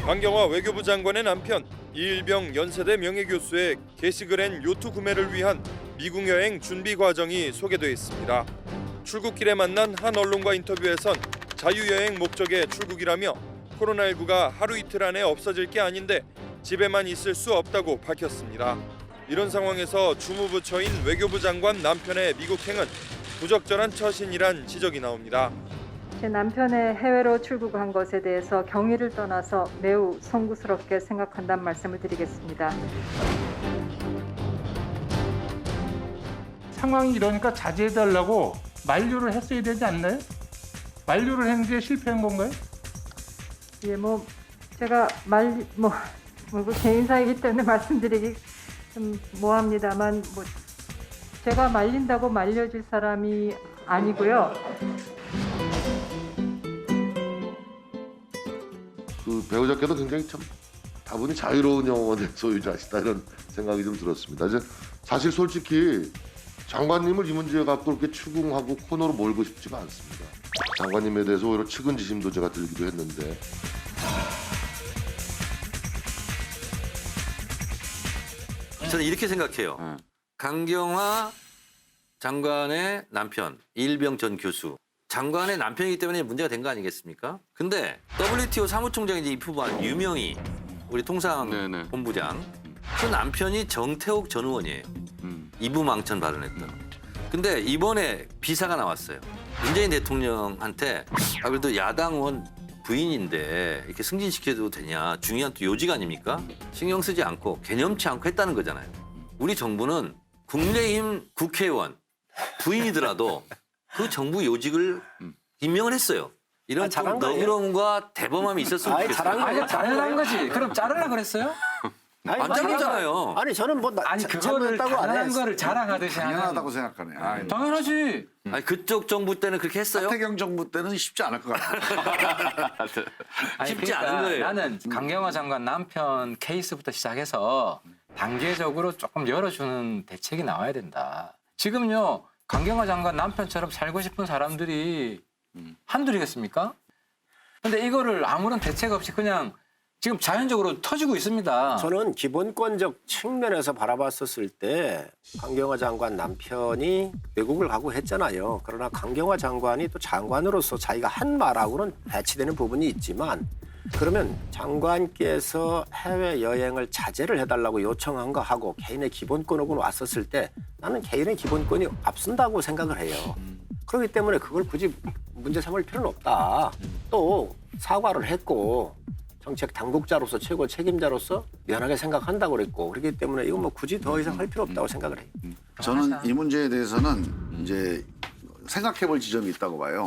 강경화 외교부 장관의 남편 이일병 연세대 명예교수의 게시글엔 요트 구매를 위한 미국 여행 준비 과정이 소개돼 있습니다. 출국길에 만난 한 언론과 인터뷰에선 자유여행 목적의 출국이라며 코로나19가 하루 이틀 안에 없어질 게 아닌데 집에만 있을 수 없다고 밝혔습니다. 이런 상황에서 주무부처인 외교부 장관 남편의 미국행은 부적절한 처신이란 지적이 나옵니다. 제 남편의 해외로 출국한 것에 대해서 경위를 떠나서 매우 송구스럽게 생각한다는 말씀을 드리겠습니다. 상황이 이러니까 자제해달라고 만류를 했어야 되지 않나요? 만류를 했는데 실패한 건가요? 예, 제가 그 개인사이기 때문에 말씀드리기 좀 뭐합니다만 제가 말린다고 말려질 사람이 아니고요. 그 배우자께도 굉장히 참 다분히 자유로운 영혼의 소유자시다 이런 생각이 좀 들었습니다. 이제 사실 솔직히 장관님을 이 문제 갖고 그렇게 추궁하고 코너로 몰고 싶지가 않습니다. 장관님에 대해서 오히려 측은지심도 제가 들기도 했는데 저는 이렇게 생각해요. 강경화 장관의 남편 이일병 전 교수. 장관의 남편이기 때문에 문제가 된 거 아니겠습니까? 근데 WTO 사무총장이 이제 입후보한 유명희 우리 통상본부장 그 남편이 정태욱 전 의원이에요. 이부망천 발언했던. 근데 이번에 비사가 나왔어요. 문재인 대통령한테 그래도 야당 의원 부인인데 이렇게 승진시켜도 되냐. 중요한 또 요직 아닙니까? 신경 쓰지 않고 개념치 않고 했다는 거잖아요. 우리 정부는 국민의힘 국회의원 부인이더라도 그 정부 요직을 임명을 했어요. 이런 좀 너그러움과 대범함이 있었으면 좋겠어요. 잘한 거지. 그럼 자르려고 그랬어요? 안 자르잖아요. 아니 저는 그거를 잘한 거를 자랑하듯이 당연하다고 생각하네. 당연하지. 아니 그쪽 정부 때는 그렇게 했어요? 하태경 정부 때는 쉽지 않을 것 같아요. 쉽지 않은 거예요. 나는 강경화 장관 남편 케이스부터 시작해서 단계적으로 조금 열어주는 대책이 나와야 된다. 지금요 강경화 장관 남편처럼 살고 싶은 사람들이 한둘이겠습니까? 근데 이거를 아무런 대책 없이 그냥 지금 자연적으로 터지고 있습니다. 저는 기본권적 측면에서 바라봤었을 때 강경화 장관 남편이 외국을 가고 했잖아요. 그러나 강경화 장관이 또 장관으로서 자기가 한 말하고는 배치되는 부분이 있지만 그러면 장관께서 해외여행을 자제를 해달라고 요청한 거 하고 개인의 기본권하고는 왔었을 때 나는 개인의 기본권이 앞선다고 생각을 해요. 그렇기 때문에 그걸 굳이 문제 삼을 필요는 없다. 또 사과를 했고 정책 당국자로서 최고 책임자로서 미안하게 생각한다고 그랬고 그렇기 때문에 이건 굳이 더 이상 할 필요 없다고 생각을 해요. 저는 이 문제에 대해서는 이제 생각해볼 지점이 있다고 봐요.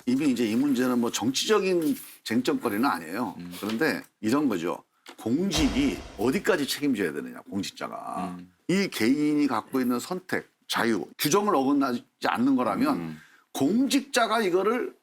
이미 이제 이 문제는 정치적인 쟁점거리는 아니에요. 그런데 이런 거죠. 공직이 어디까지 책임져야 되느냐, 공직자가. 이 개인이 갖고 있는 선택, 자유, 규정을 어긋나지 않는 거라면 공직자가 이거를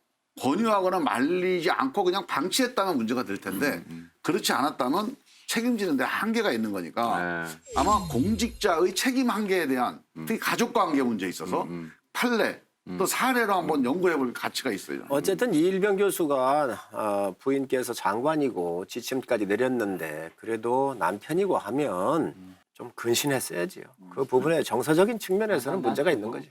권유하거나 말리지 않고 그냥 방치했다면 문제가 될 텐데 그렇지 않았다면 책임지는 데 한계가 있는 거니까 아마 공직자의 책임 한계에 대한 특히 가족관계 문제에 있어서 판례 또 사례로 한번 연구해볼 가치가 있어요. 어쨌든 이일병 교수가 부인께서 장관이고 지침까지 내렸는데 그래도 남편이고 하면 좀 근신했어야지요. 그 부분에 정서적인 측면에서는 문제가 있는 거죠.